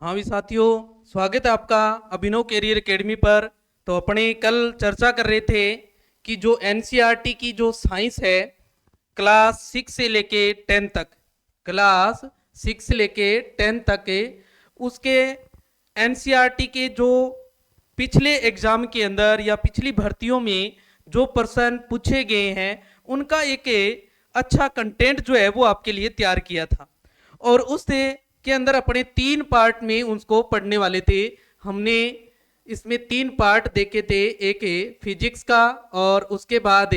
हाँ भी साथियों, स्वागत है आपका अभिनव कैरियर एकेडमी पर। तो अपने कल चर्चा कर रहे थे कि जो एनसीईआरटी की जो साइंस है क्लास 6 से लेके 10 तक, क्लास 6 से लेके 10 तक के उसके एनसीईआरटी के जो पिछले एग्जाम के अंदर या पिछली भर्तियों में जो प्रश्न पूछे गए हैं उनका एक अच्छा कंटेंट जो है वो आपके लिए तैयार किया था। और उससे के अंदर अपने 3 पार्ट में उसको पढ़ने वाले थे। हमने इसमें 3 पार्ट देखे थे, एक फिजिक्स का और उसके बाद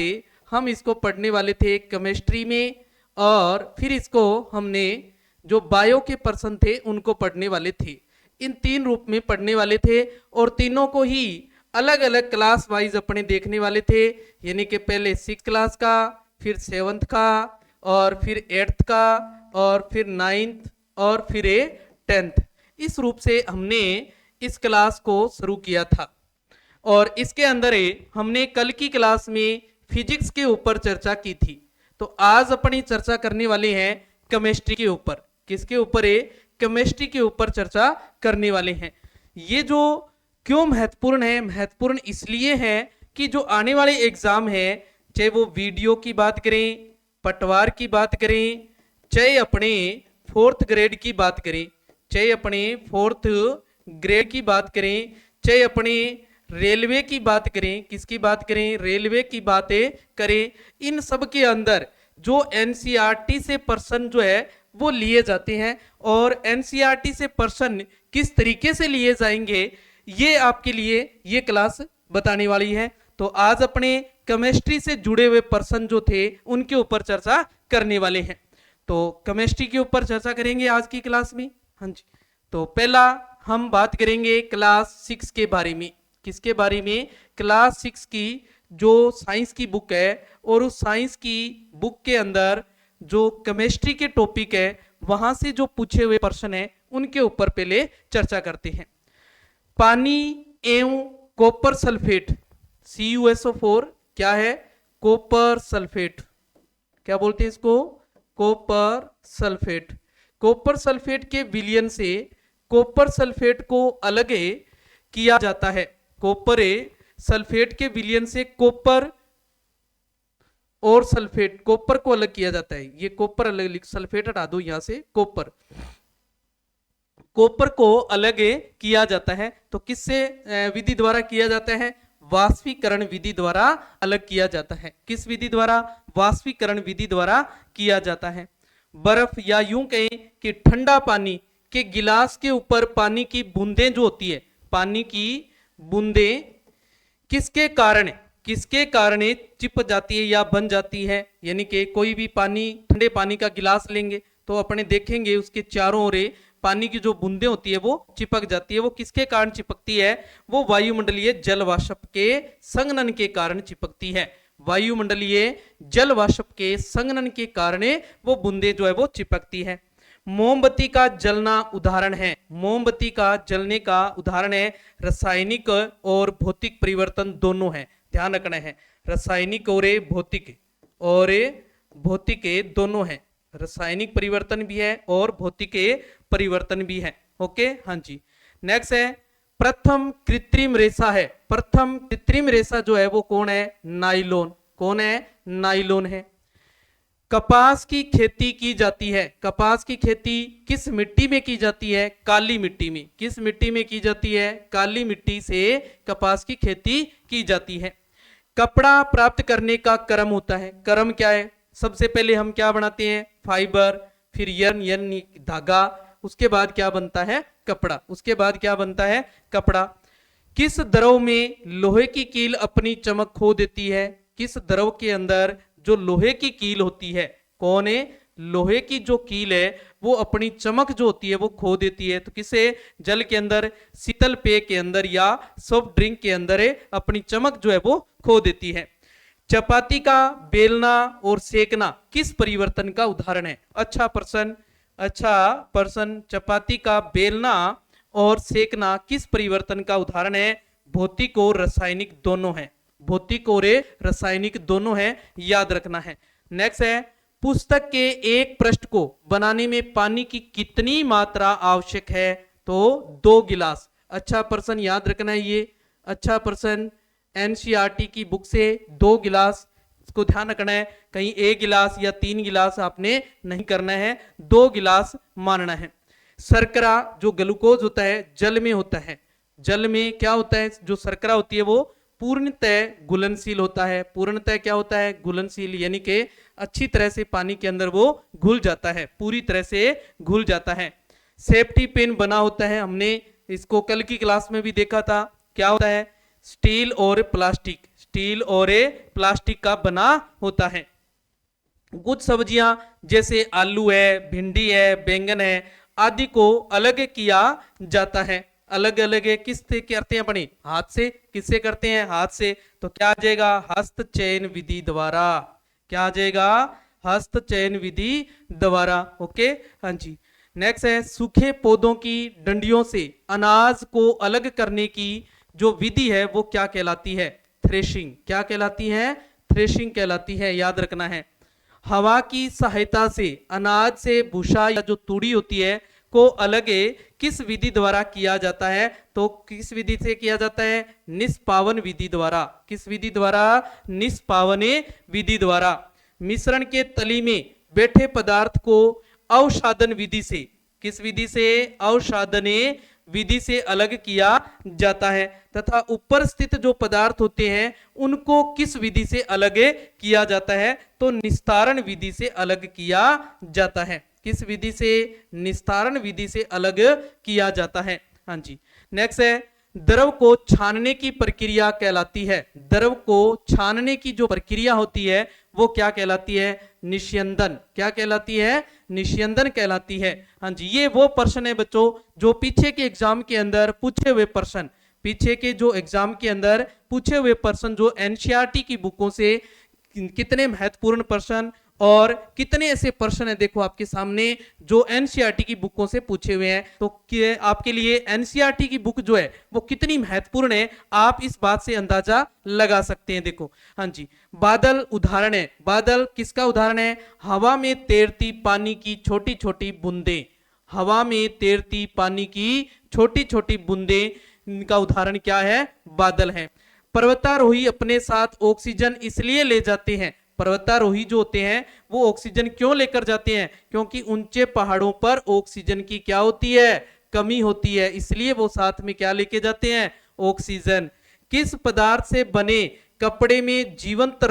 हम इसको पढ़ने वाले थे केमिस्ट्री में, और फिर इसको हमने जो बायो के पर्सन थे उनको पढ़ने वाले थे। इन 3 रूप में पढ़ने वाले थे और तीनों को ही अलग अलग क्लास वाइज अपने देखने वाले थे। यानी कि पहले 6 क्लास का, फिर 7th का, और फिर 8th का, और फिर 9th, और फिर 10th। इस रूप से हमने इस क्लास को शुरू किया था। और इसके अंदर हमने कल की क्लास में फिजिक्स के ऊपर चर्चा की थी। तो आज अपनी चर्चा करने वाले हैं केमिस्ट्री के ऊपर। किसके ऊपर है? केमिस्ट्री के ऊपर चर्चा करने वाले हैं। ये जो क्यों महत्वपूर्ण है? महत्वपूर्ण इसलिए है कि जो आने वाले एग्जाम है, चाहे वो वीडियो की बात करें, पटवार की बात करें, चाहे अपने 4th ग्रेड की बात करें, चाहे अपने 4th ग्रेड की बात करें, चाहे अपने रेलवे की बात करें, किसकी बात करें? रेलवे की बातें करें, इन सब के अंदर जो एनसीईआरटी से प्रश्न जो है वो लिए जाते हैं। और एनसीईआरटी से प्रश्न किस तरीके से लिए जाएंगे ये आपके लिए ये क्लास बताने वाली है। तो आज अपने केमिस्ट्री से जुड़े हुए प्रश्न जो थे उनके ऊपर चर्चा करने वाले हैं। तो केमिस्ट्री के ऊपर चर्चा करेंगे आज की क्लास में। हाँ जी, तो पहला हम बात करेंगे क्लास 6 के बारे में। किसके बारे में? क्लास 6 की जो साइंस की बुक है, और उस साइंस की बुक के अंदर जो केमिस्ट्री के टॉपिक है वहां से जो पूछे हुए प्रश्न है उनके ऊपर पहले चर्चा करते हैं। पानी एवं कॉपर सल्फेट, CuSO4 क्या है? Copper sulphate. क्या बोलते हैं इसको? Copper sulphate. कॉपर सल्फेट के विलयन से कॉपर सल्फेट को अलग किया जाता है। कॉपर सल्फेट के विलयन से कॉपर और सल्फेट, कॉपर को अलग किया जाता है। ये कॉपर अलग, सल्फेट हटा दो यहां से, कॉपर, कॉपर को अलग किया जाता है। तो किससे विधि द्वारा किया जाता है? वाष्पीकरण विधि द्वारा अलग किया जाता है। किस विधि द्वारा? वाष्पीकरण विधि द्वारा किया जाता है। बर्फ या यूं कहें कि ठंडा पानी के गिलास के ऊपर पानी की बूंदें जो होती है, पानी की बूंदें किसके कारण चिप जाती है या बन जाती है? यानी कि कोई भी पानी, ठंडे पानी का गिलास लेंगे तो अपने देखेंगे उसके चारों ओर पानी की जो बूंदें होती है वो चिपक जाती है। वो किसके कारण चिपकती है? वो वायुमंडलीय जल वाष्प के संघनन के कारण चिपकती है। वायुमंडलीय जल वाष्प के संघनन के कारण वो बूंदें जो है वो चिपकती है। मोमबत्ती का जलना उदाहरण है, मोमबत्ती का जलने का उदाहरण है। रासायनिक और भौतिक परिवर्तन दोनों है, ध्यान रखना है। रासायनिक और भौतिक दोनों है। रासायनिक परिवर्तन भी है और भौतिक परिवर्तन भी है। ओके, हाँ जी। नेक्स्ट है प्रथम कृत्रिम रेशा है। प्रथम कृत्रिम रेशा जो है वो कौन है? नाइलॉन। कौन है? नाइलॉन है। कपास की खेती की जाती है। कपास की खेती किस मिट्टी में की जाती है? काली मिट्टी में। किस मिट्टी में की जाती है? काली मिट्टी से कपास की खेती की जाती है। कपड़ा प्राप्त करने का क्रम होता है। क्रम क्या है? सबसे पहले हम क्या बनाते हैं? फाइबर, फिर यानी धागा, उसके बाद क्या बनता है? कपड़ा। उसके बाद क्या बनता है? कपड़ा। किस द्रव में लोहे की कील अपनी चमक खो देती है? किस द्रव के अंदर जो लोहे की कील होती है, कौन है? लोहे की जो कील है वो अपनी चमक जो होती है वो खो देती है। तो किसे? जल के अंदर, शीतल पेय के अंदर या सॉफ्ट ड्रिंक के अंदर अपनी चमक जो है वो खो देती है। चपाती का बेलना और सेकना किस परिवर्तन का उदाहरण है? अच्छा प्रश्न। चपाती का बेलना और सेकना किस परिवर्तन का उदाहरण है? भौतिक और रासायनिक दोनों है। भौतिक और रासायनिक दोनों है, याद रखना है। नेक्स्ट है पुस्तक के एक पृष्ठ को बनाने में पानी की कितनी मात्रा आवश्यक है? तो 2 गिलास। अच्छा प्रश्न याद रखना है ये, अच्छा प्रश्न एनसीईआरटी की बुक से 2 गिलास, इसको ध्यान रखना है, कहीं 1 गिलास या 3 गिलास आपने नहीं करना है, 2 गिलास मानना है। शर्करा जो ग्लूकोज होता है जल में होता है, जल में क्या होता है, जो शर्करा होती है वो पूर्णतः घुलनशील होता है, पूर्णतः क्या होता है, घुलनशील, यानी कि अच्छी तरह से पानी के अंदर वो घुल जाता है, पूरी तरह से घुल जाता है। सेफ्टी पिन बना होता है, हमने इसको कल की क्लास में भी देखा था, क्या होता है, स्टील और प्लास्टिक, स्टील और प्लास्टिक का बना होता है। कुछ सब्जियां जैसे आलू है, भिंडी है, बैंगन है आदि को अलग किया जाता है, अलग अलग किससे करते हैं, अपने हाथ से, किससे करते हैं, हाथ से, तो क्या आ जाएगा, हस्त चयन विधि द्वारा, क्या आ जाएगा, हस्त चयन विधि द्वारा। ओके, हाँ जी। नेक्स्ट है सूखे पौधों की डंडियों से अनाज को अलग करने की जो विधि है वो क्या कहलाती है, थ्रेशिंग, क्या कहलाती है, थ्रेशिंग कहलाती है, याद रखना है। हवा की सहायता से अनाज से भूसा या जो तूड़ी होती है को अलग किस विधि द्वारा किया जाता है, तो किस विधि से किया जाता है, निष्पावन विधि द्वारा, किस विधि द्वारा, निष्पावन विधि द्वारा। मिश्रण के तली में बैठे पदार्थ को अवसादन विधि से, किस विधि से, अवसादन विधि से अलग किया जाता है, तथा ऊपर स्थित जो पदार्थ होते हैं उनको किस विधि से अलग किया जाता है, तो निस्तारण विधि से अलग किया जाता है, किस विधि से, निस्तारण विधि से अलग किया जाता है। हाँ जी। नेक्स्ट है द्रव को छानने की प्रक्रिया कहलाती है, द्रव को छानने की जो प्रक्रिया होती है वो क्या कहलाती है, निस्यंदन, क्या कहलाती है, निस्यंदन कहलाती है। हाँ जी, ये वो प्रश्न है बच्चों जो पीछे के एग्जाम के अंदर पूछे हुए प्रश्न, पीछे के जो एग्जाम के अंदर पूछे हुए प्रश्न जो एनसीईआरटी की बुकों से कितने महत्वपूर्ण प्रश्न और कितने ऐसे प्रश्न है देखो आपके सामने जो एनसीईआरटी की बुकों से पूछे हुए हैं, तो आपके लिए एनसीईआरटी की बुक जो है वो कितनी महत्वपूर्ण है आप इस बात से अंदाजा लगा सकते हैं। देखो हाँ जी, बादल उदाहरण है, बादल किसका उदाहरण है, हवा में तैरती पानी की छोटी छोटी बूंदें, हवा में तैरती पानी की छोटी छोटी बूंदें का उदाहरण क्या है, बादल है। पर्वतारोही अपने साथ ऑक्सीजन इसलिए ले जाते हैं, पर्वतारोही जो होते हैं वो ऑक्सीजन क्यों लेकर जाते हैं, क्योंकि ऊंचे पहाड़ों पर ऑक्सीजन की क्या होती है, कमी होती है, इसलिए वो साथ में क्या लेके जाते हैं, ऑक्सीजन। किस पदार्थ से बने कपड़े में जीवंत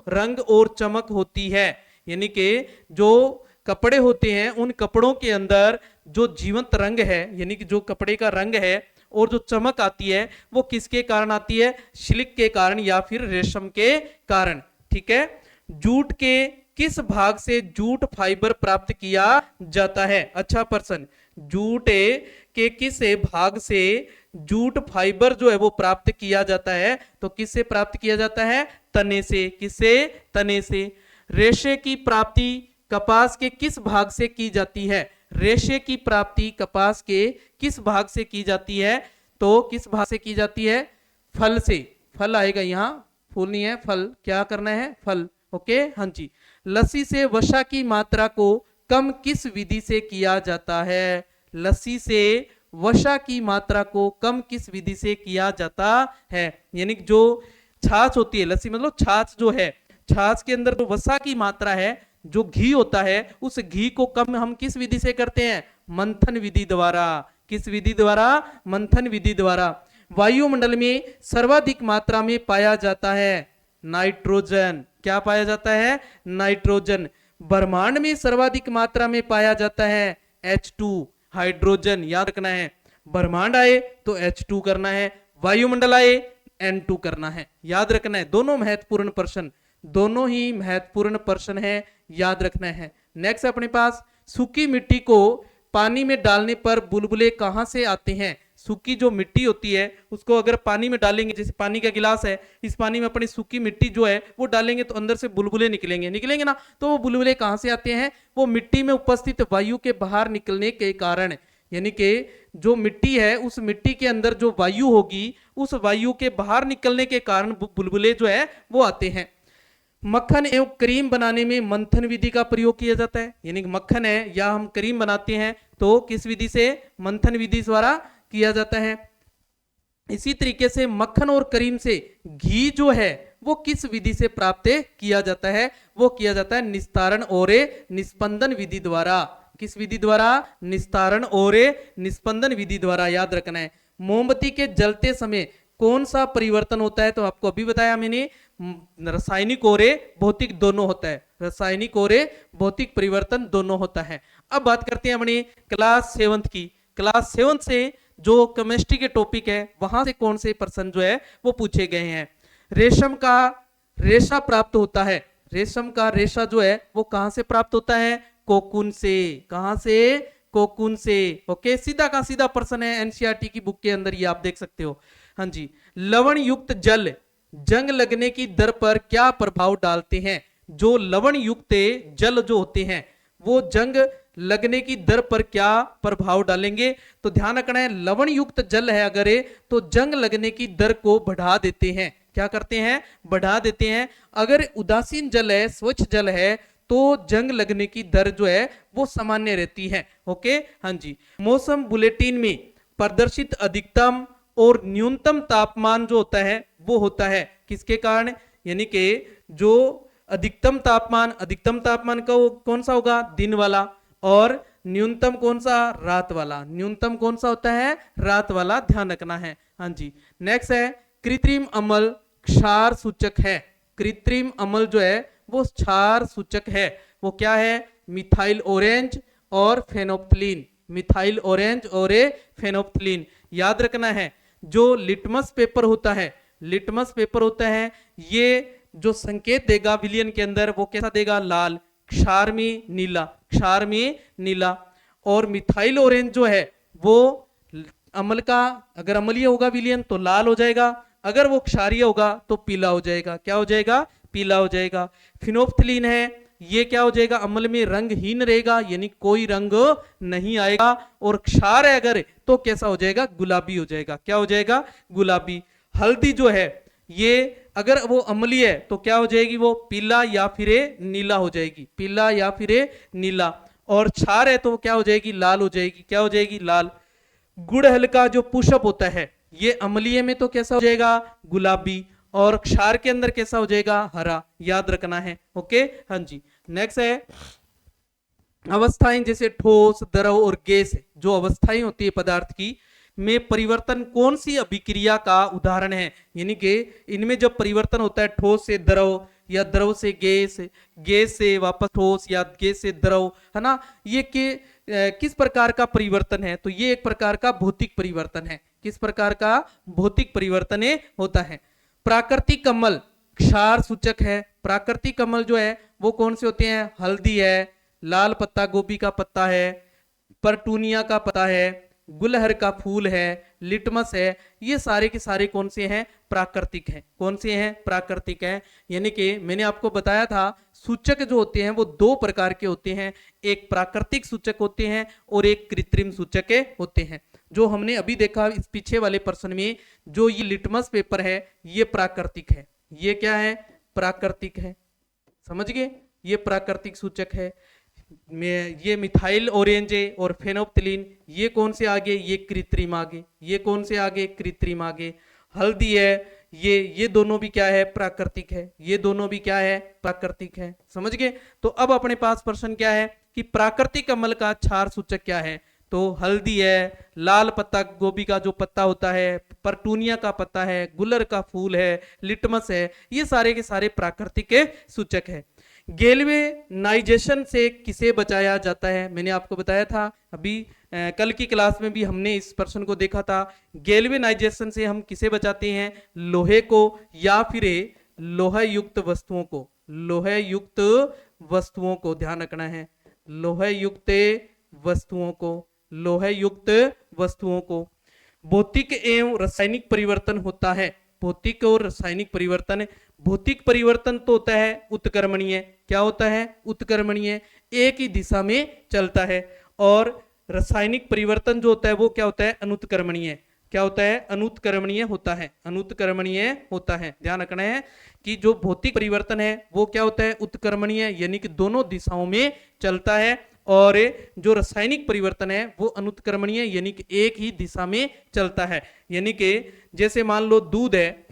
रंग और चमक होती है, यानी कि जो कपड़े होते हैं उन कपड़ों के अंदर जो जीवंत रंग है, यानी कि जो कपड़े का रंग है और जो चमक आती है वो किसके कारण आती है, सिल्क के कारण या फिर रेशम के कारण। ठीक है। जूट के किस भाग से जूट फाइबर प्राप्त किया जाता है, अच्छा प्रश्न, जूट के किस भाग से जूट फाइबर जो है वो प्राप्त किया जाता है, तो किससे प्राप्त किया जाता है, तने से, किससे, तने से। रेशे की प्राप्ति कपास के किस भाग से की जाती है, रेशे की प्राप्ति कपास के किस भाग से की जाती है, तो किस भाग से की जाती है, फल से, फल आएगा यहाँ, फूल नहीं है, फल, क्या करना है, फल। ओके, हाँ जी। लस्सी से वसा की मात्रा को कम किस विधि से किया जाता है, लस्सी से वसा की मात्रा को कम किस विधि से किया जाता है, यानी जो छाछ होती है, लस्सी मतलब छाछ जो है, छाछ के अंदर जो वसा की मात्रा है, जो घी होता है, उस घी को कम हम किस विधि से करते हैं, मंथन विधि द्वारा, किस विधि द्वारा, मंथन विधि द्वारा। वायुमंडल में सर्वाधिक मात्रा में पाया जाता है नाइट्रोजन, क्या पाया जाता है, नाइट्रोजन। ब्रह्मांड में सर्वाधिक मात्रा में पाया जाता है H2, हाइड्रोजन, याद रखना है, ब्रह्मांड आए तो H2 करना है, वायुमंडल आए N2 करना है, याद रखना है। दोनों महत्वपूर्ण प्रश्न, दोनों ही महत्वपूर्ण प्रश्न है, याद रखना है। नेक्स्ट अपने पास, सूखी मिट्टी को पानी में डालने पर बुलबुले कहां से आते हैं, सूखी जो मिट्टी होती है उसको अगर पानी में डालेंगे, जैसे पानी का गिलास है, इस पानी में अपनी सूखी मिट्टी जो है वो डालेंगे तो अंदर से बुलबुले निकलेंगे, निकलेंगे ना, तो वो बुलबुले कहां से आते हैं, वो मिट्टी में उपस्थित वायु के बाहर निकलने के कारण, यानी कि जो मिट्टी है उस मिट्टी के अंदर जो वायु होगी उस वायु के बाहर निकलने के कारण बुलबुले जो है वो आते हैं। मक्खन एवं क्रीम बनाने में मंथन विधि का प्रयोग किया जाता है, यानी कि मक्खन है या हम क्रीम बनाते हैं तो किस विधि से? मंथन विधि द्वारा किया जाता है। इसी तरीके से मक्खन और क्रीम से घी जो है वो किस विधि से प्राप्त किया जाता है? वो किया जाता है निस्तारण और निस्पंदन विधि द्वारा। किस विधि द्वारा? निस्तारण और निस्पंदन विधि द्वारा। याद रखना है। मोमबत्ती के जलते समय कौन सा परिवर्तन होता है? तो आपको अभी बताया मैंने, रासायनिक और भौतिक दोनों होता है। रासायनिक और भौतिक परिवर्तन दोनों होता है। अब बात करते हैं अपनी क्लास 7 की। क्लास 7 से जो केमिस्ट्री के टॉपिक है वहां से कौन से प्रश्न जो है वो पूछे गए हैं। रेशम का रेशा प्राप्त होता है। रेशम का रेशा जो है वो कहां से प्राप्त होता है? कोकून से। कहां से? कोकून से। ओके, सीधा का सीधा प्रश्न है एनसीईआरटी की बुक के अंदर, ये आप देख सकते हो। हाँ जी। लवण युक्त जल जंग लगने की दर पर क्या प्रभाव डालते हैं? जो लवण युक्त जल जो होते हैं वो जंग लगने की दर पर क्या प्रभाव डालेंगे? तो ध्यान रखना है, लवण युक्त जल है अगर तो जंग लगने की दर को बढ़ा देते हैं। क्या करते हैं? बढ़ा देते हैं। अगर उदासीन जल है, स्वच्छ जल है, तो जंग लगने की दर जो है वो सामान्य रहती है। ओके, हाँ जी। मौसम बुलेटिन में प्रदर्शित अधिकतम और न्यूनतम तापमान जो होता है वो होता है किसके कारण? यानी कि जो अधिकतम तापमान का कौन सा होगा? दिन वाला। और न्यूनतम कौन सा? रात वाला। न्यूनतम कौन सा होता है? रात वाला। ध्यान रखना है। हाँ जी। नेक्स्ट है कृत्रिम अम्ल क्षार सूचक है। कृत्रिम अम्ल जो है वो क्षार सूचक है। वो क्या है? मिथाइल ऑरेंज और फेनोप्थलीन। मिथाइल ऑरेंज और फेनोप्थलीन। याद रखना है, जो लिटमस पेपर होता है, लिटमस पेपर होता है, ये जो संकेत देगा विलियन के अंदर वो कैसा देगा? लाल। क्षार में नीला। क्षार में नीला। और मिथाइल ऑरेंज जो है वो अम्ल का, अगर अम्लीय होगा विलियन तो लाल हो जाएगा, अगर वो क्षारीय होगा तो पीला हो जाएगा। क्या हो जाएगा? पीला हो जाएगा। फिनोप्थलीन है, ये क्या हो जाएगा? अम्ल में रंगहीन रहेगा, यानी कोई रंग नहीं आएगा। और क्षार है अगर तो कैसा हो जाएगा? गुलाबी हो जाएगा। क्या हो जाएगा? गुलाबी। हल्दी जो है ये अगर वो अम्लीय है तो क्या हो जाएगी? वो पीला या फिर नीला हो जाएगी। पीला या फिर नीला। और क्षार है तो क्या हो जाएगी? लाल हो जाएगी। क्या हो जाएगी? लाल। गुड़हल का जो पुष्प होता है ये अम्लीय में तो कैसा हो जाएगा? गुलाबी। और क्षार के अंदर कैसा हो जाएगा? हरा। याद रखना है। ओके, हाँ जी। नेक्स्ट है अवस्थाएं, जैसे ठोस, द्रव और गैस। जो अवस्थाएं होती है पदार्थ की में परिवर्तन कौन सी अभिक्रिया का उदाहरण है? यानी कि इनमें जब परिवर्तन होता है ठोस से द्रव या द्रव से गैस, गैस से वापस ठोस या गैस से द्रव, है ना, ये किस प्रकार का परिवर्तन है? तो ये एक प्रकार का भौतिक परिवर्तन है। किस प्रकार का? भौतिक परिवर्तन होता है। प्राकृतिक अम्ल क्षार सूचक है। प्राकृतिक अम्ल जो है वो कौन से होते हैं? हल्दी है, लाल पत्ता गोभी का पत्ता है, परटूनिया का पत्ता है, गुलहर का फूल है, लिटमस है। ये सारे के सारे कौन से हैं? प्राकृतिक हैं। कौन से हैं? प्राकृतिक हैं। यानी कि मैंने आपको बताया था सूचक जो होते हैं वो दो प्रकार के होते हैं, एक प्राकृतिक सूचक होते हैं और एक कृत्रिम सूचक होते हैं। जो हमने अभी देखा इस पीछे वाले प्रश्न में, जो ये लिटमस पेपर है ये प्राकृतिक है। ये क्या है? प्राकृतिक है। समझ गए? ये प्राकृतिक सूचक है। ये मिथाइल ऑरेंज और फेनोप्थलीन ये कौन से आगे? ये कृत्रिम आगे। ये कौन से आगे? कृत्रिम आगे। हल्दी है, ये दोनों भी क्या है? प्राकृतिक है। ये दोनों भी क्या है? प्राकृतिक है। समझ गए? तो अब अपने पास प्रश्न क्या है कि प्राकृतिक अम्ल का क्षार सूचक क्या है? तो हल्दी है, लाल पत्ता गोभी का जो पत्ता होता है, परटूनिया का पत्ता है, गुलर का फूल है, लिटमस है, ये सारे के सारे प्राकृतिक सूचक है। गैल्वेनाइजेशन से किसे बचाया जाता है? मैंने आपको बताया था अभी कल की क्लास में भी हमने इस प्रश्न को देखा था। गैल्वेनाइजेशन से हम किसे बचाते हैं? लोहे को या फिर लोहा युक्त वस्तुओं को। लोहे युक्त वस्तुओं को ध्यान रखना है। लोहे युक्त वस्तुओं को। लोहे युक्त वस्तुओं को। भौतिक एवं रासायनिक परिवर्तन होता है। भौतिक और रासायनिक परिवर्तन। भौतिक परिवर्तन तो होता है उत्क्रमणीय। क्या होता है? उत्क्रमणीय, एक ही दिशा में चलता है। और रासायनिक परिवर्तन जो होता है वो क्या होता है? अनुत्क्रमणीय। क्या होता है, अनुत्क्रमणीय होता है, अनुत्क्रमणीय होता है। ध्यान रखना है कि जो भौतिक परिवर्तन है वो क्या होता है, उत्क्रमणीय, यानी कि दोनों दिशाओं में चलता है, और जो रासायनिक परिवर्तन है वो अनुत्क्रमणीय, यानी कि एक ही दिशा में चलता है। यानी कि जैसे मान लो दूध है,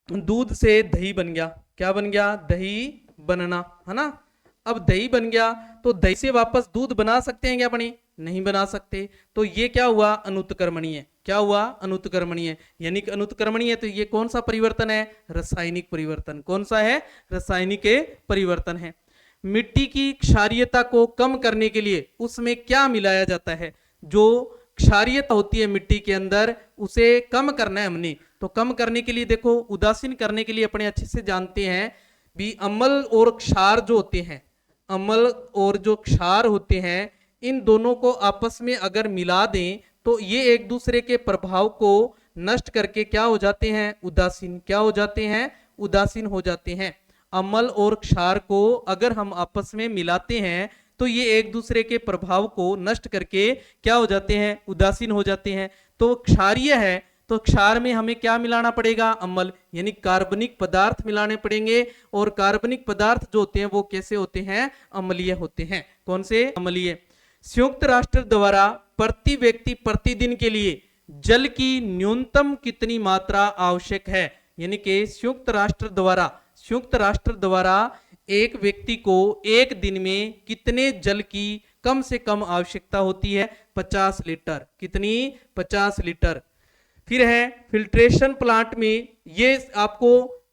दूध से दही बन गया, क्या बन गया, दही बनना, है ना। अब दही बन गया तो दही से वापस दूध बना सकते हैं क्या अपनी, नहीं बना सकते। तो ये क्या हुआ, अनुत्क्रमणीय, क्या हुआ, अनुत्क्रमणीय, यानी कि अनुत्क्रमणीय। तो ये कौन सा परिवर्तन है, रासायनिक परिवर्तन। कौन सा है, रासायनिक परिवर्तन है। मिट्टी की क्षारीयता को कम करने के लिए उसमें क्या मिलाया जाता है, जो क्षारीयता होती है मिट्टी के अंदर उसे कम करना है हमने। तो कम करने के लिए देखो, उदासीन करने के लिए अपने अच्छे से जानते हैं भी, अम्ल और क्षार जो होते हैं, अम्ल और जो क्षार होते हैं, इन दोनों को आपस में अगर मिला दें तो ये एक दूसरे के प्रभाव को नष्ट करके क्या हो जाते हैं, उदासीन, क्या हो जाते हैं, उदासीन हो जाते हैं। अम्ल और क्षार को अगर हम आपस में मिलाते हैं तो ये एक दूसरे के प्रभाव को नष्ट करके क्या हो जाते हैं, उदासीन हो जाते हैं। तो क्षारीय है तो क्षार में हमें क्या मिलाना पड़ेगा, अम्ल, यानी कार्बनिक पदार्थ मिलाने पड़ेंगे, और कार्बनिक पदार्थ जो होते हैं वो कैसे होते हैं, अम्लीय होते हैं। कौन से, अम्लीय। संयुक्त राष्ट्र द्वारा प्रति व्यक्ति प्रतिदिन के लिए जल की न्यूनतम कितनी मात्रा आवश्यक है, यानी कि संयुक्त राष्ट्र द्वारा एक व्यक्ति को एक दिन में कितने जल की कम से कम आवश्यकता होती है, 50 लीटर। कितनी, 50 लीटर। फिर है फिल्ट्रेशन प्लांट में, ये आपको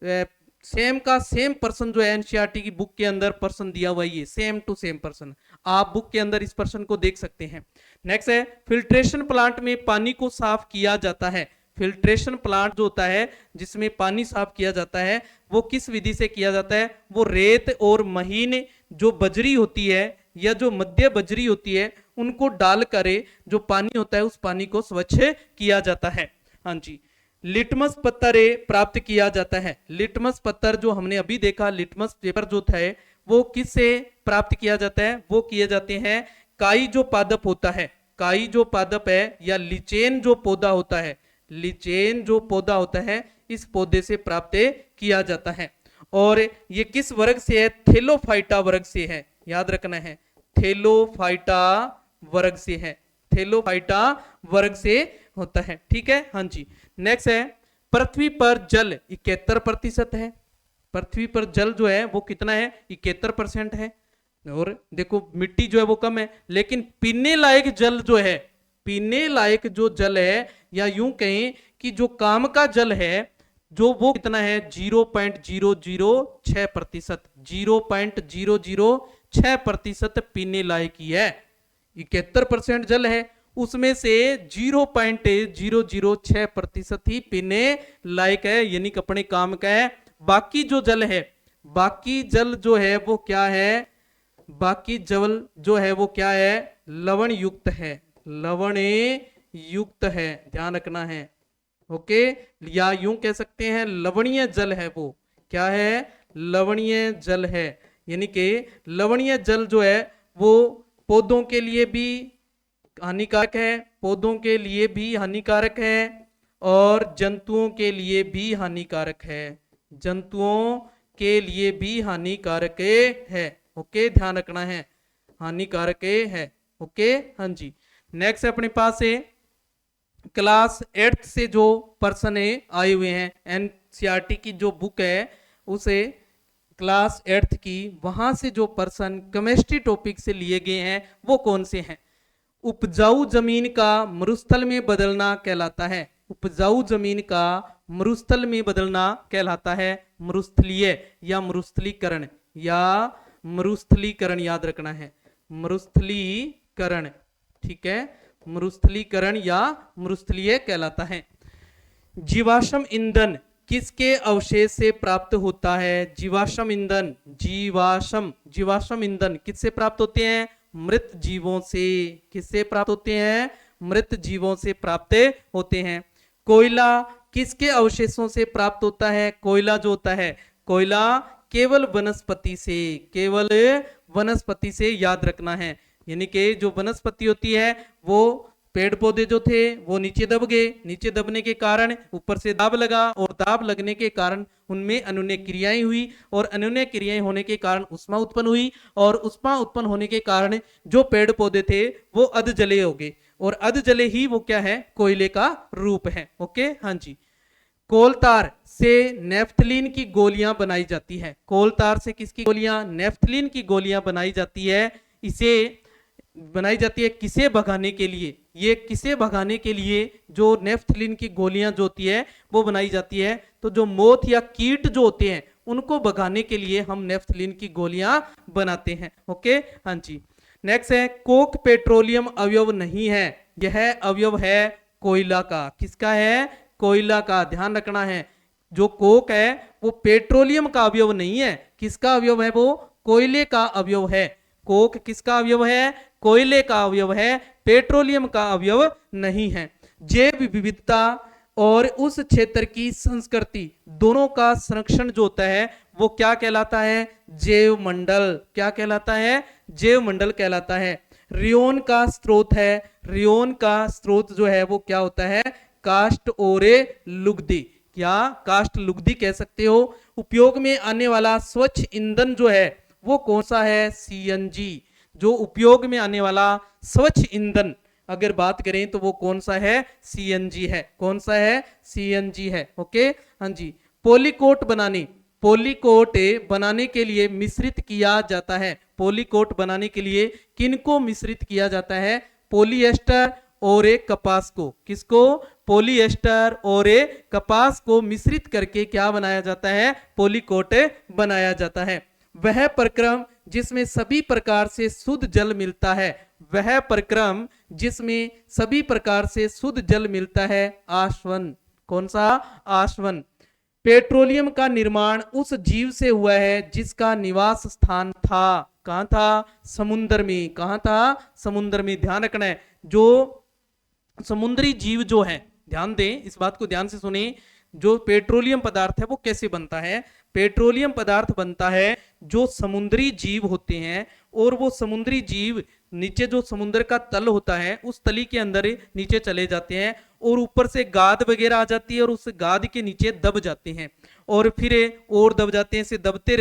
सेम का सेम पर्सन जो है एनसीईआरटी की बुक के अंदर पर्सन दिया हुआ है, ये सेम टू सेम पर्सन, आप बुक के अंदर इस पर्सन को देख सकते हैं। नेक्स्ट है फिल्ट्रेशन प्लांट में पानी को साफ किया जाता है। फिल्ट्रेशन प्लांट जो होता है जिसमें पानी साफ किया जाता है वो किस विधि से किया जाता है, वो रेत और महीन जो बजरी होती है या जो मध्य बजरी होती है उनको डाल कर जो पानी होता है उस पानी को स्वच्छ किया जाता है। हाँ जी। लिटमस पत्थर प्राप्त किया जाता है। लिटमस पत्थर जो हमने अभी देखा, लिटमस पेपर जो था वो किससे प्राप्त किया जाता है, वो किए जाते हैं काई जो पादप होता है, काई जो पादप है या लिचेन जो पौधा होता है, लिचेन जो पौधा होता है इस पौधे से प्राप्त किया जाता है। और ये किस वर्ग से है, थेलोफाइटा वर्ग से है, याद रखना है, थेलोफाइटा वर्ग से है, थेलोफाइटा वर्ग से होता है। ठीक है, हाँ जी। नेक्स्ट है पृथ्वी पर जल 71% है। पृथ्वी पर जल जो है वो कितना है, 71% है। और देखो मिट्टी जो है वो कम है, लेकिन पीने लायक जल जो है, पीने लायक जो जल है या यूं कहें कि जो काम का जल है जो वो कितना है, 0.006%, 0.006% पीने लायक ही है। 71% जल है, उसमें से 0.006% ही पीने लायक है, यानी कि अपने काम का है। बाकी जो जल है, बाकी जल जो है वो क्या है, बाकी जल जो है वो क्या है, लवण युक्त है, लवण युक्त है, ध्यान रखना है। ओके, या यूं कह सकते हैं लवणीय जल है, वो क्या है, लवणीय जल है। यानी कि लवणीय जल जो है वो पौधों के लिए भी हानिकारक है, पौधों के लिए भी हानिकारक है और जंतुओं के लिए भी हानिकारक है, जंतुओं के लिए भी हानिकारक है। ओके, ध्यान रखना है, हानिकारक है। ओके, हाँ जी। नेक्स्ट अपने पास है क्लास 8 से जो पर्सन आए हुए हैं, एनसीईआरटी की जो बुक है उसे क्लास 8 की, वहां से जो पर्सन केमिस्ट्री टॉपिक से लिए गए हैं वो कौन से हैं। उपजाऊ जमीन का मरुस्थल में बदलना कहलाता है, उपजाऊ जमीन का मरुस्थल में बदलना कहलाता है मरुस्थलीय या मरुस्थलीकरण, या मरुस्थलीकरण याद रखना है, मरुस्थलीकरण। ठीक है, मरुस्थलीकरण या मरुस्थलीय कहलाता है। जीवाश्म ईंधन किसके अवशेष से प्राप्त होता है, जीवाश्म ईंधन, जीवाश्म ईंधन किससे प्राप्त होते हैं, मृत जीवों से। किससे प्राप्त होते हैं, मृत जीवों से प्राप्त होते हैं। कोयला किसके अवशेषों से प्राप्त होता है, कोयला जो होता है, कोयला केवल वनस्पति से, केवल वनस्पति से, याद रखना है। यानी कि जो वनस्पति होती है वो पेड़ पौधे जो थे वो नीचे दब गए, नीचे दबने के कारण ऊपर से दाब लगा और दाब लगने के कारण उनमें अनुनय क्रियाएं हुई और अनुनय क्रियाएं होने के कारण उष्मा उत्पन्न हुई और उष्मा उत्पन्न होने के कारण जो पेड़ पौधे थे वो अधजले हो गए और अधजले ही वो क्या है, कोयले का रूप है। ओके, हाँ जी। कोलतार से नेफ्थलीन की गोलियां बनाई जाती है। कोलतार से किसकी गोलियां? नेफ्थलीन की गोलियां बनाई जाती है। इसे बनाई जाती है किसे भगाने के लिए? ये किसे भगाने के लिए जो नेफ्थलीन की गोलियां जो होती है वो बनाई जाती है? तो जो मोथ या कीट जो होते हैं उनको भगाने के लिए हम नेफ्थलीन की गोलियां बनाते हैं। ओके, हाँ जी। नेक्स्ट है कोक पेट्रोलियम अवयव नहीं है, यह अवयव है कोयला का। किसका है? कोयला का। ध्यान रखना है, जो कोक है वो पेट्रोलियम का अवयव नहीं है। किसका अवयव है? वो कोयले का अवयव है। कोक किसका अवयव है? कोयले का अवयव है, पेट्रोलियम का अवयव नहीं है। जैव विविधता और उस क्षेत्र की संस्कृति दोनों का संरक्षण जो होता है वो क्या कहलाता है? जैव मंडल। क्या कहलाता है? जैव मंडल कहलाता है। रियोन का स्रोत है, रियोन का स्रोत जो है वो क्या होता है? कास्ट ओरे लुगदी। क्या कास्ट लुगदी कह सकते हो। उपयोग में आने वाला स्वच्छ ईंधन जो है वो कौन सा है? सीएनजी। जो उपयोग में आने वाला स्वच्छ ईंधन अगर बात करें तो वो कौन सा है? सीएनजी है। कौन सा है? सीएनजी है। ओके, हाँ जी। पॉलीकोट बनाने, पॉलीकोट बनाने के लिए मिश्रित किया जाता है। पॉलीकोट बनाने के लिए किनको मिश्रित किया जाता है? पॉलीएस्टर और एक कपास को। किसको? पॉलीएस्टर और एक कपास को मिश्रित करके क्या बनाया जाता है? पॉलीकोट बनाया जाता है। वह प्रक्रम जिसमें सभी प्रकार से शुद्ध जल मिलता है, वह प्रक्रम जिसमें सभी प्रकार से शुद्ध जल मिलता है, आश्वन। कौन सा? आश्वन। पेट्रोलियम का निर्माण उस जीव से हुआ है जिसका निवास स्थान था। कहां था? समुद्र में। कहां था? समुद्र में। ध्यान रखना है, जो समुद्री जीव जो है, ध्यान दें, इस बात को ध्यान से सुने, जो पेट्रोलियम पदार्थ है वो कैसे बनता है? पेट्रोलियम पदार्थ बनता है जो समुद्री जीव होते हैं और वो समुद्री जीव नीचे जो समुद्र का तल होता है उस तली के अंदर नीचे चले जाते हैं और ऊपर से गाद वगैरह आ जाती है और उस गाद के नीचे दब जाते हैं और फिर और दब जाते हैं, से दबते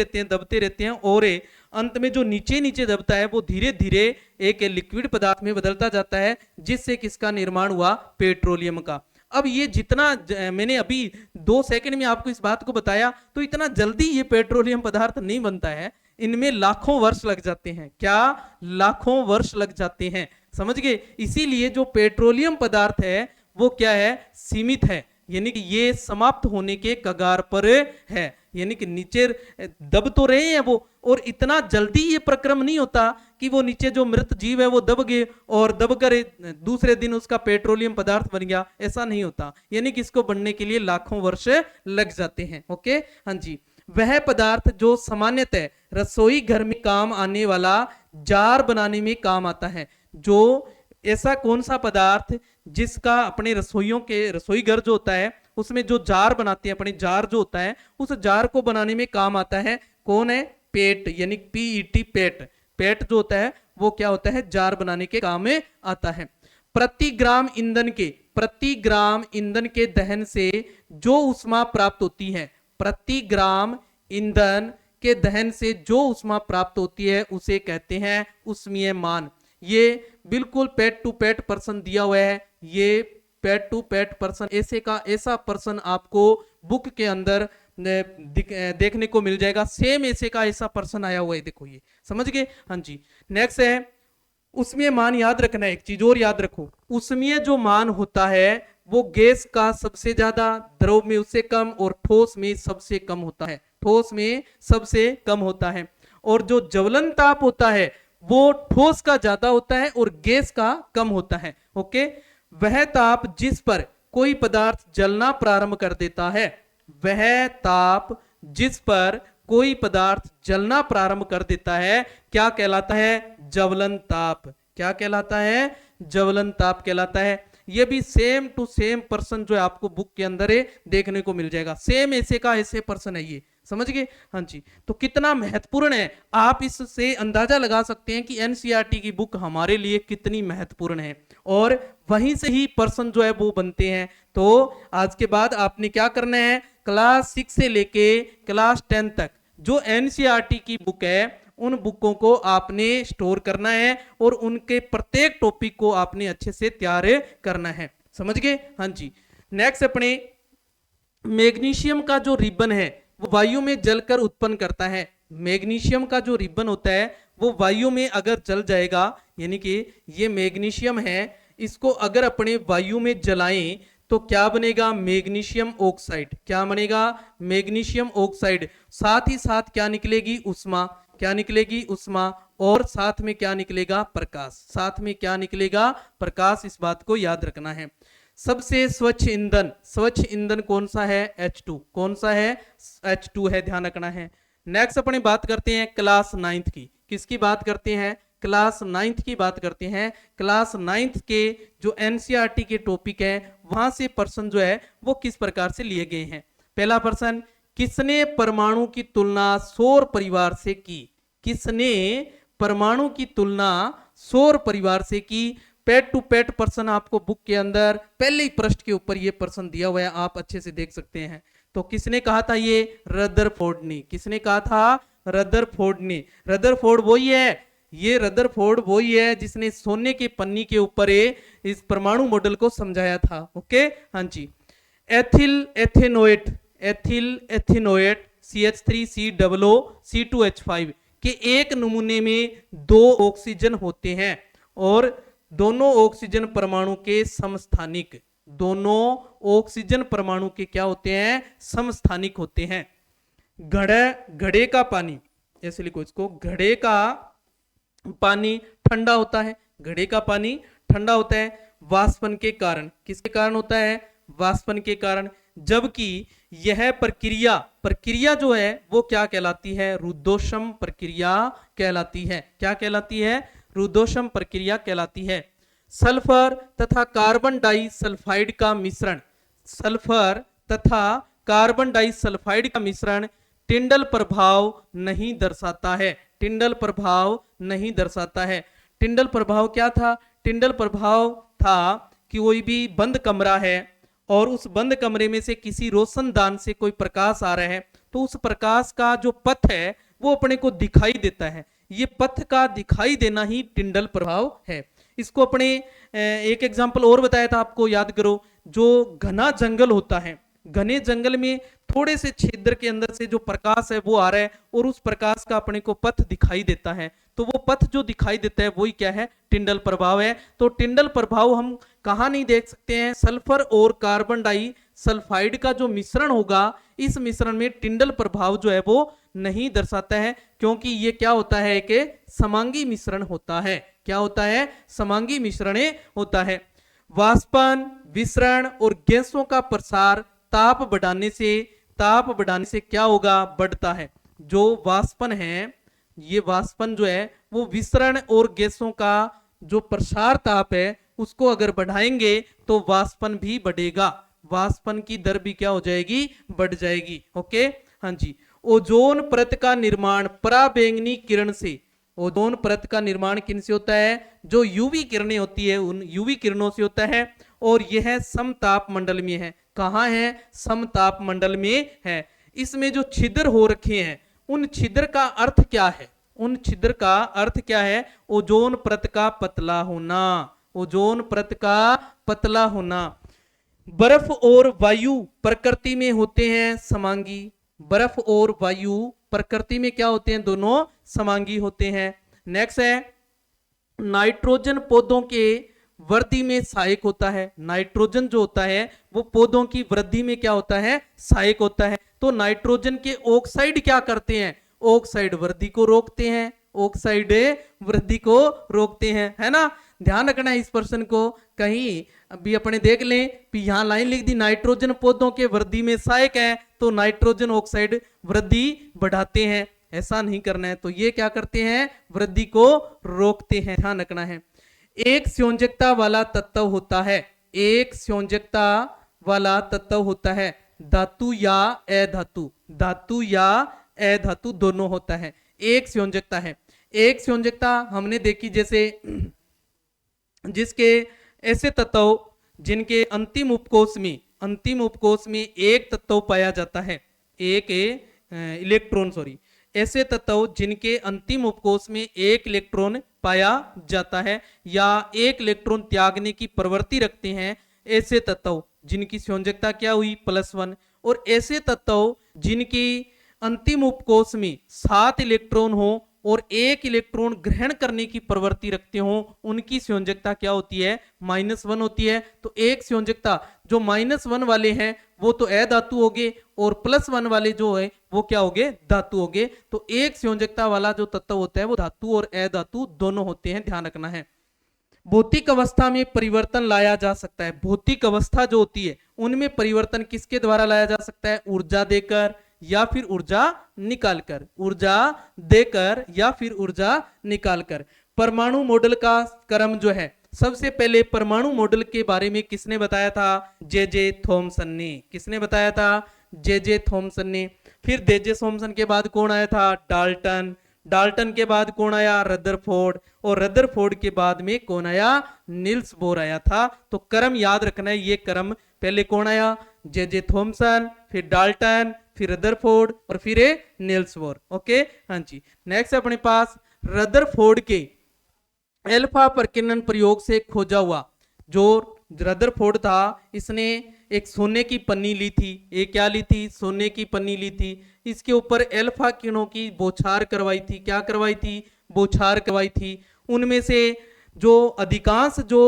रहते हैं और अंत में जो नीचे नीचे दबता है वो धीरे धीरे एक लिक्विड पदार्थ में बदलता जाता है, जिससे किसका निर्माण हुआ? पेट्रोलियम का। अब ये जितना मैंने अभी 2 सेकंड में आपको इस बात को बताया, तो इतना जल्दी ये पेट्रोलियम पदार्थ नहीं बनता है, इनमें लाखों वर्ष लग जाते हैं। क्या? लाखों वर्ष लग जाते हैं, समझ गए। इसीलिए जो पेट्रोलियम पदार्थ है वो क्या है? सीमित है, यानी कि ये समाप्त होने के कगार पर है, यानी कि नीचे दब तो रहे हैं वो, और इतना जल्दी ये प्रक्रम नहीं होता कि वो नीचे जो मृत जीव है वो दब गए और दबकर दूसरे दिन उसका पेट्रोलियम पदार्थ बन गया, ऐसा नहीं होता। यानी कि इसको बनने के लिए लाखों वर्ष लग जाते हैं। ओके, हाँ जी। वह पदार्थ जो सामान्यतः रसोई घर में काम आने वाला जार बनाने में काम आता है। जो ऐसा कौन सा पदार्थ जिसका अपने रसोइयों के रसोई घर जो होता है उसमें जो जार बनाते हैं, अपने जार जो होता है उस जार को बनाने में काम आता है, कौन है? पेट, यानी पीईटी, पेट। पेट जो होता है वो क्या होता है? जार बनाने के काम में आता है। प्रति ग्राम ईंधन के दहन से जो ऊष्मा प्राप्त होती है, प्रति ग्राम ईंधन के दहन से जो ऊष्मा प्राप्त होती है उसे कहते हैं ऊष्मीय मान। ये बिल्कुल पेट टू पेट पर्सन दिया हुआ है, ये पेट टू पेट पर्सन ऐसा पर्सन आपको बुक के अंदर देखने को मिल जाएगा, सेम ऐसा पर्सन आया हुआ है, देखो ये, समझ गए। हाँ जी। नेक्स्ट है उसमें मान। याद रखना है एक चीज और, याद रखो, उसमें जो मान होता है वो गैस का सबसे ज्यादा, द्रव में उससे कम और ठोस में सबसे कम होता है। ठोस में सबसे कम होता है। और जो ज्वलन ताप होता है वो ठोस का ज्यादा होता है और गैस का कम होता है। ओके, वह ताप जिस पर कोई पदार्थ जलना प्रारंभ कर देता है, वह ताप जिस पर कोई पदार्थ जलना प्रारंभ कर देता है क्या कहलाता है? ज्वलन ताप। क्या कहलाता है? ज्वलन ताप कहलाता है। ये भी सेम टू सेम पर्सन जो है आपको बुक के अंदर देखने को मिल जाएगा। सेम ऐसे का ऐसे पर्सन है, ये समझ गए। हाँ जी, तो कितना महत्वपूर्ण है, आप इससे अंदाजा लगा सकते हैं कि एनसीईआरटी की बुक हमारे लिए कितनी महत्वपूर्ण है, और वहीं से ही पर्सन जो है वो बनते हैं। तो आज के बाद आपने क्या करना है, क्लास 6 से लेके क्लास 10 तक जो एनसीईआरटी की बुक है उन बुकों को आपने स्टोर करना है और उनके प्रत्येक टॉपिक को आपने अच्छे से तैयार करना है, समझ गए। हाँ जी, नेक्स्ट अपने मैग्नीशियम का जो रिबन है वो वायु में जलकर उत्पन्न करता है। मैग्नीशियम का जो रिबन होता है वो वायु में अगर जल जाएगा, यानी कि ये मैग्नीशियम है, इसको अगर अपने वायु में जलाएं तो क्या बनेगा, मैग्नीशियम ऑक्साइड। क्या बनेगा, मैग्नीशियम ऑक्साइड। साथ ही साथ क्या निकलेगी, उष्मा। क्या निकलेगी, उष्मा। और साथ में क्या निकलेगा, प्रकाश। साथ में क्या निकलेगा, प्रकाश। इस बात को याद रखना है। सबसे स्वच्छ ईंधन, स्वच्छ ईंधन कौन सा है, H2। कौन सा है, H2 है, ध्यान रखना है। नेक्स्ट अपने बात करते हैं क्लास 9th की। किसकी बात करते हैं, क्लास 9th की बात करते हैं। क्लास 9th के जो एनसीईआरटी के टॉपिक है वहां से पर्सन जो है वो किस प्रकार से लिए गए हैं। पहला पर्सन, किसने परमाणु की तुलना सौर परिवार से की। किसने परमाणु की तुलना सौर परिवार से की। पेट टू पेट पर्सन आपको बुक के अंदर पहले ही पृष्ठ के ऊपर ये पर्सन दिया हुआ है, आप अच्छे से देख सकते हैं। तो किसने कहा था, ये रदरफोर्ड ने। किसने कहा था, रदरफोर्ड ने। रदरफोर्ड वही है, ये रदरफोर्ड वही है जिसने सोने के पन्नी के ऊपर इस परमाणु मॉडल को समझाया था। ओके, हाँ जी। Ethyl ethanoate, ethyl ethanoate CH3COO C2H5 के एक नमूने में 2 ऑक्सीजन होते हैं और दोनों ऑक्सीजन परमाणु के समस्थानिक। दोनों ऑक्सीजन परमाणु के क्या होते हैं, समस्थानिक होते हैं। घड़े का पानी, ऐसे लिखो इसको, घड़े का पानी ठंडा होता है। घड़े का पानी ठंडा होता है वाष्पन के कारण। किसके कारण होता है, वाष्पन के कारण। जबकि यह प्रक्रिया जो है वो क्या कहलाती है, रुद्धोष्म प्रक्रिया कहलाती है। क्या कहलाती है, रुद्धोष्म प्रक्रिया कहलाती है। सल्फर तथा कार्बन डाइसल्फाइड का मिश्रण, सल्फर तथा कार्बन डाइसल्फाइड का मिश्रण टिंडल प्रभाव नहीं दर्शाता है। टिंडल प्रभाव नहीं दर्शाता है। टिंडल प्रभाव क्या था, टिंडल प्रभाव था कि कोई भी बंद कमरा है और उस बंद कमरे में से किसी रोशनदान से कोई प्रकाश आ रहा है तो उस प्रकाश का जो पथ है वो अपने को दिखाई देता है। ये पथ का दिखाई देना ही टिंडल प्रभाव है। इसको अपने एक एग्जांपल और बताया था आपको, याद करो। जो घना जंगल होता है, घने जंगल में थोड़े से छिद्र के अंदर से जो प्रकाश है वो आ रहा है और उस प्रकाश का अपने को पथ दिखाई देता है, तो वो पथ जो दिखाई देता है वही क्या है, टिंडल प्रभाव है। तो टिंडल प्रभाव हम कहाँ नहीं देख सकते हैं, सल्फर और कार्बन डाइसल्फाइड का जो मिश्रण होगा इस मिश्रण में टिंडल प्रभाव जो है वो नहीं दर्शाता है, क्योंकि ये क्या होता है कि समांगी मिश्रण होता है। क्या होता है, समांगी मिश्रण होता है। वाष्पन, विसरण और गैसों का प्रसार ताप बढ़ाने से क्या होगा, बढ़ता है। जो वाष्पन है, ये वाष्पन जो है वो विसरण और गैसों का जो प्रसार ताप है उसको अगर बढ़ाएंगे तो वाष्पन भी बढ़ेगा। वाष्पन की दर भी क्या हो जाएगी, बढ़ जाएगी। ओके, हाँ जी। ओजोन परत का निर्माण पराबैंगनी किरण से, ओजोन परत का निर्माण किन से होता है, जो यूवी किरणें होती है उन यूवी किरणों से होता है और यह समताप मंडल में है। कहाँ है, समताप मंडल में है। इसमें जो छिद्र हो रखे हैं उन छिद्र का अर्थ क्या है, उन छिद्र का अर्थ क्या है, ओजोन परत का पतला होना, ओजोन परत का पतला होना। बर्फ और वायु प्रकृति में होते हैं समांगी, बर्फ और वायु प्रकृति में क्या होते हैं, दोनों समांगी होते हैं। नेक्स्ट है नाइट्रोजन पौधों के वृद्धि में सहायक होता है। नाइट्रोजन जो होता है वो पौधों की वृद्धि में क्या होता है, सहायक होता है। तो नाइट्रोजन के ऑक्साइड क्या करते हैं, ऑक्साइड वृद्धि को रोकते हैं, ऑक्साइड वृद्धि को रोकते हैं, है ना। ध्यान रखना है इस पर्सन को, कहीं अभी अपने देख लें कि यहां लाइन लिख दी नाइट्रोजन पौधों के वृद्धि में सहायक है तो नाइट्रोजन ऑक्साइड वृद्धि बढ़ाते हैं, ऐसा नहीं करना है। तो ये क्या करते हैं, वृद्धि को रोकते हैं, ध्यान रखना है। एक संयोजकता वाला तत्व होता है, एक संयोजकता वाला तत्व होता है, धातु या अधातु, धातु या अधातु दोनों होता है, एक संयोजकता है। एक संयोजकता हमने देखी जैसे जिसके ऐसे तत्व जिनके अंतिम उपकोष में एक तत्व पाया जाता है, एक इलेक्ट्रॉन सॉरी, ऐसे तत्व जिनके अंतिम उपकोष में एक इलेक्ट्रॉन पाया जाता है या एक इलेक्ट्रॉन त्यागने की प्रवृत्ति रखते हैं, ऐसे तत्व जिनकी संयोजकता क्या हुई +1। और ऐसे तत्व जिनकी अंतिम उपकोष में 7 इलेक्ट्रॉन हो और एक इलेक्ट्रॉन ग्रहण करने की प्रवृत्ति रखते हो, उनकी संयोजकता क्या होती है -1 होती है। तो एक संयोजकता जो -1 वाले हैं वो तो अधातु हो गए और +1 वाले जो है वो क्या हो गए धातु हो गए। तो एक संयोजकता वाला जो तत्व होता है वो धातु और अधातु दोनों होते हैं, ध्यान रखना है। भौतिक अवस्था में परिवर्तन लाया जा सकता है, भौतिक अवस्था जो होती है उनमें परिवर्तन किसके द्वारा लाया जा सकता है, ऊर्जा देकर या फिर ऊर्जा निकालकर, ऊर्जा देकर या फिर ऊर्जा निकालकर। परमाणु मॉडल का क्रम जो है, सबसे पहले परमाणु मॉडल के बारे में किसने बताया था, जे थॉमसन ने। किसने बताया था, जे थॉमसन ने। फिर जे थॉमसन के बाद कौन आया था, डाल्टन। डाल्टन के बाद कौन आया, रदरफोर्ड। और रदरफोर्ड के बाद में कौन आया, नील्स बोर आया था। तो क्रम याद रखना है, ये क्रम पहले कौन आया, जे थॉमसन, फिर डाल्टन, फिर रदरफोर्ड और फिर नील्स बोर। ओके हाँ जी। नेक्स्ट अपने पास रदरफोर्ड के अल्फा प्रकीर्णन प्रयोग से खोजा हुआ, जो रदरफोर्ड था इसने एक सोने की पन्नी ली थी, एक क्या ली थी, सोने की पन्नी ली थी। इसके ऊपर अल्फा किरणों की बौछार करवाई थी, क्या करवाई थी, बौछार करवाई थी। उनमें से जो अधिकांश जो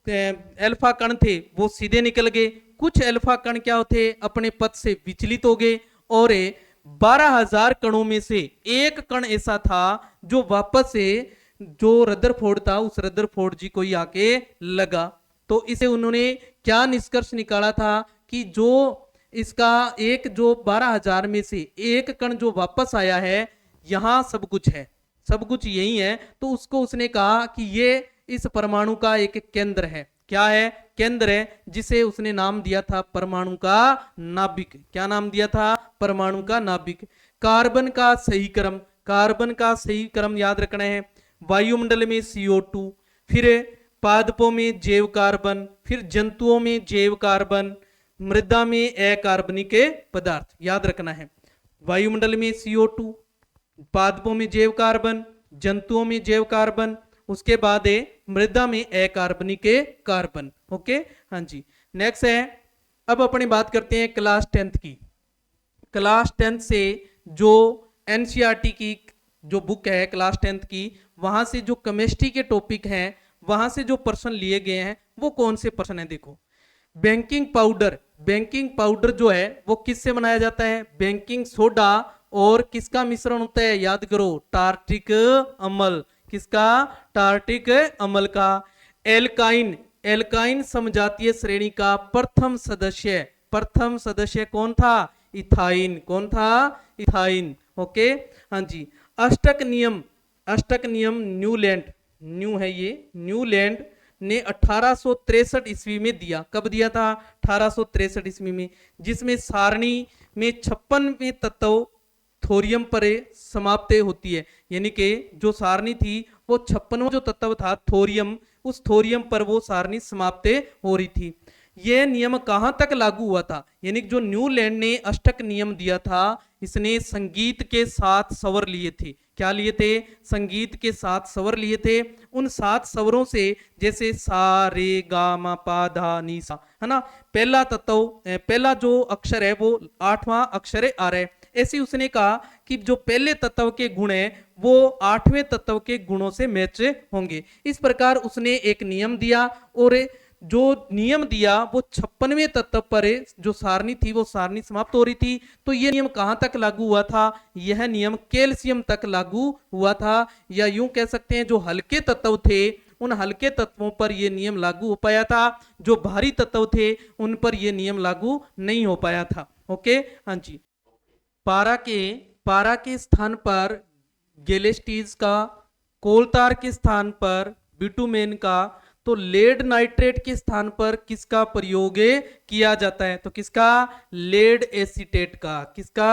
अल्फा कण थे वो सीधे निकल गए, कुछ अल्फा कण क्या होते अपने पथ से विचलित हो गए और 12,000 कणों में से एक कण ऐसा था जो वापस से जो रदरफोर्ड था उस रदरफोर्ड जी को ही आके लगा। तो इसे उन्होंने क्या निष्कर्ष निकाला था कि जो इसका एक जो 12,000 में से एक कण जो वापस आया है, यहां सब कुछ है, सब कुछ यही है। तो उसको उसने कहा कि ये इस परमाणु का एक केंद्र है, क्या है, केंद्र है, जिसे उसने नाम दिया था परमाणु का नाभिक। क्या नाम दिया था, परमाणु का नाभिक। कार्बन का सही क्रम, कार्बन का सही क्रम याद रखना है। वायुमंडल में CO2, फिर पादपों में जैव कार्बन, फिर जंतुओं में जैव कार्बन, मृदा में अकार्बनिक पदार्थ, याद रखना है। वायुमंडल में CO2, पादपों में जैव कार्बन, जंतुओं में जैव कार्बन, उसके बाद है मृदा में अकार्बनिक कार्बन। ओके हाँ जी। नेक्स्ट है, अब अपनी बात करते हैं क्लास 10th की। क्लास 10th से जो एनसीईआरटी की जो बुक है क्लास 10th की, वहां से जो केमिस्ट्री के टॉपिक हैं वहां से जो प्रश्न लिए गए हैं वो कौन से प्रश्न है, देखो। बेकिंग पाउडर, बेकिंग पाउडर जो है वो किससे बनाया जाता है, बेकिंग सोडा और किसका मिश्रण होता है, याद करो, टार्टिक अम्ल। किसका, टार्टिक अम्ल का। एल्काइन, एल्काइन समजातीय श्रेणी का प्रथम सदस्य, प्रथम सदस्य कौन था, इथाइन। कौन था, इथाइन। ओके हाँ जी। अष्टक नियम, अष्टक नियम न्यूलैंड, न्यू है ये, न्यूलैंड ने 1863 ईस्वी में दिया। कब दिया था, 1863 ईस्वी में, जिसमें सारणी में 56वें तत्व थोरियम पर समाप्त होती है। यानी कि जो सारणी थी वो 56वां जो तत्व था थोरियम, उस थोरियम पर वो सारणी समाप्त हो रही थी। यह नियम कहां तक लागू हुआ था, यानी जो न्यूलैंड ने अष्टक नियम दिया था, इसने संगीत के 7 स्वर लिए थे। क्या लिए थे, संगीत के 7 स्वर लिए थे। उन 7 स्वरों से जैसे सा रे गा मा पा धा नी सा, है ना, पहला तत्व, पहला जो अक्षर है वो 8वां अक्षर है आ रहा है। ऐसे उसने कहा कि जो पहले तत्व के गुण है वो 8वें तत्व के गुणों से मैच होंगे। इस प्रकार उसने एक नियम दिया और जो नियम दिया वो 56वें तत्व पर जो सारणी थी वो सारणी समाप्त हो रही थी। तो यह नियम कहां तक लागू हुआ था, यह नियम कैल्शियम तक लागू हुआ था, या यूं कह सकते हैं जो हल्के तत्व थे उन हल्के तत्वों पर यह नियम लागू हो पाया था, जो भारी तत्व थे उन पर यह नियम लागू नहीं हो पाया था। ओके हाँ जी। पारा के स्थान पर गैलेस्टीज का, कोलतार के स्थान पर बिटुमेन का, तो लेड नाइट्रेट के स्थान पर किसका प्रयोग किया जाता है? तो किसका? लेड एसीटेट का। किसका?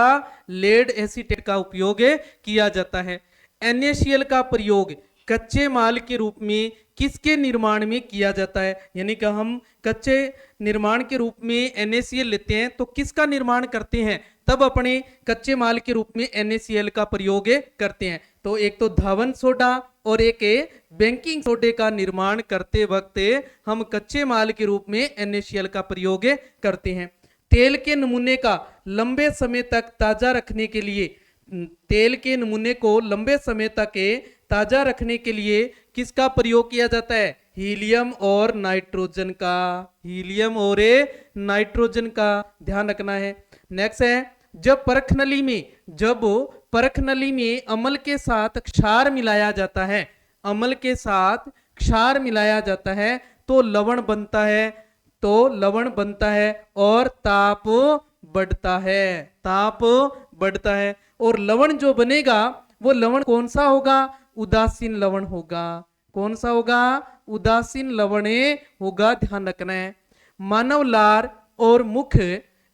लेड एसीटेट का उपयोग किया जाता है। NaCl का प्रयोग कच्चे माल के रूप में किसके निर्माण में किया जाता है? यानी कि हम कच्चे निर्माण के रूप में NaCl लेते हैं तो किसका निर्माण करते हैं? तब अपने कच्चे माल के रूप में NaCl का प्रयोग करते हैं। तो एक तो धावन सोडा और एक बेकिंग सोडे का निर्माण करते वक्त हम कच्चे माल के रूप में NaCl का प्रयोग करते हैं। तेल के नमूने का लंबे समय तक ताजा रखने के लिए, तेल के नमूने को लंबे समय तक ताजा रखने के लिए किसका प्रयोग किया जाता है? हीलियम और नाइट्रोजन का। हीलियम और नाइट्रोजन का ध्यान रखना है। नेक्स्ट है, जब परख नली में अम्ल के साथ क्षार मिलाया जाता है, अम्ल के साथ क्षार मिलाया जाता है तो लवण बनता है, तो लवण बनता है और ताप बढ़ता है, ताप बढ़ता है। और लवण जो बनेगा वो लवण कौन सा होगा? उदासीन लवण होगा। कौन सा होगा? उदासीन लवण होगा, ध्यान रखना है। मानव लार और मुख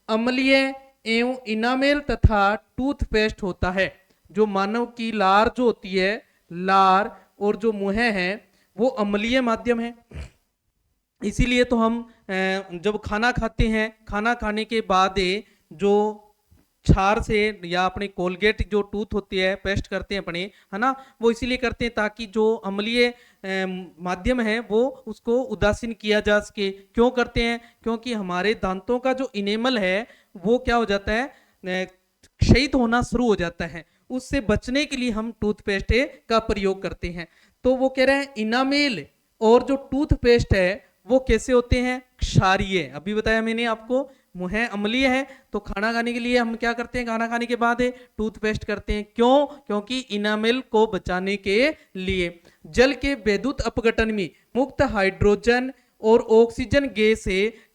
अम्लीय एवं इनामेल तथा टूथपेस्ट होता है। जो मानव की लार जो होती है, लार और जो मुंह है वो अम्लीय माध्यम है। इसीलिए तो हम जब खाना खाते हैं, खाना खाने के बाद जो छार से या अपने कोलगेट जो टूथ होती है पेस्ट करते हैं अपने, है ना, वो इसीलिए करते हैं ताकि जो अम्लीय माध्यम है वो उसको उदासीन किया जा सके। क्यों करते हैं? क्योंकि हमारे दांतों का जो इनेमल है वो क्या हो जाता है? क्षयित होना शुरू हो जाता है। उससे बचने के लिए हम टूथपेस्ट का प्रयोग करते हैं। तो वो कह रहे हैं इनामेल और जो टूथपेस्ट है वो कैसे होते हैं? क्षारीय। अभी बताया मैंने आपको, मुंह अम्लीय है तो खाना खाने के लिए हम क्या करते हैं? खाना खाने के बाद टूथपेस्ट करते हैं। क्यों? क्योंकि इनामेल को बचाने के लिए। जल के विद्युत अपघटन में मुक्त हाइड्रोजन और ऑक्सीजन गैस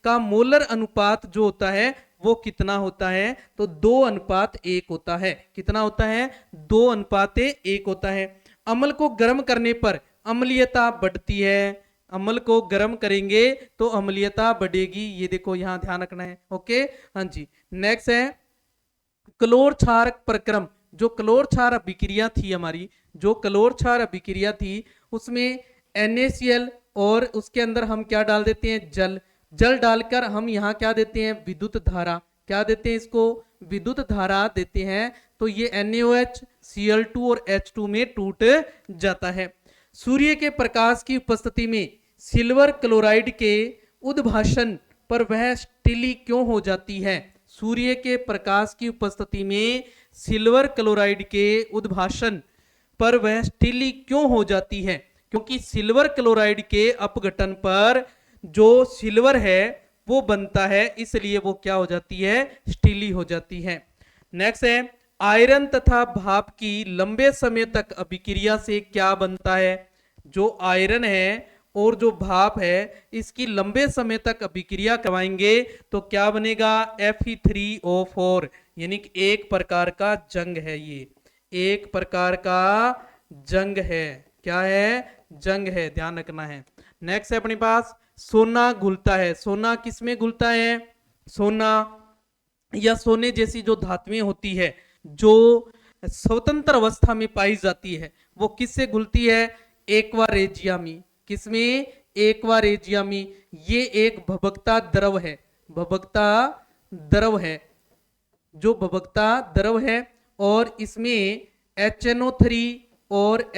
का मोलर अनुपात जो होता है वो कितना होता है? तो 2:1 होता है। कितना होता है? 2:1 होता है। अम्ल को गर्म करने पर अम्लीयता बढ़ती है। अम्ल को गर्म करेंगे तो अम्लीयता बढ़ेगी। ये देखो यहां ध्यान रखना है। ओके, हाँ जी। नेक्स्ट है क्लोर क्षार प्रक्रम। जो क्लोर क्षार अभिक्रिया थी हमारी, जो क्लोर क्षार अभिक्रिया थी उसमें NaCl और उसके अंदर हम क्या डाल देते हैं? जल। जल डालकर हम यहाँ क्या देते हैं? विद्युत धारा। क्या देते हैं इसको? विद्युत धारा देते हैं। तो ये NaOH Cl2 और H2 में टूट जाता है। सूर्य के प्रकाश की उपस्थिति में सिल्वर क्लोराइड के उद्भाषण पर वह स्टीली क्यों हो जाती है? सूर्य के प्रकाश की उपस्थिति में सिल्वर क्लोराइड के उद्भाषण पर वह स्टीली क्यों हो जाती है? क्योंकि सिल्वर क्लोराइड के अपघटन पर जो सिल्वर है वो बनता है, इसलिए वो क्या हो जाती है? स्टीली हो जाती है। नेक्स्ट है आयरन तथा भाप की लंबे समय तक अभिक्रिया से क्या बनता है? जो आयरन है और जो भाप है इसकी लंबे समय तक अभिक्रिया करवाएंगे तो क्या बनेगा? Fe3O4, यानी कि एक प्रकार का जंग है। ये एक प्रकार का जंग है। क्या है? जंग है, ध्यान रखना है। नेक्स्ट है अपने पास सोना घुलता है। सोना किसमें घुलता है? सोना या सोने जैसी जो धातुएं होती है जो स्वतंत्र अवस्था में पाई जाती है वो किससे घुलती है? एक्वा रेजिया में। किसमें? एक्वा रेजिया में। ये एक भभकता द्रव है। भभकता द्रव है, जो भभकता द्रव है और इसमें HNO3 और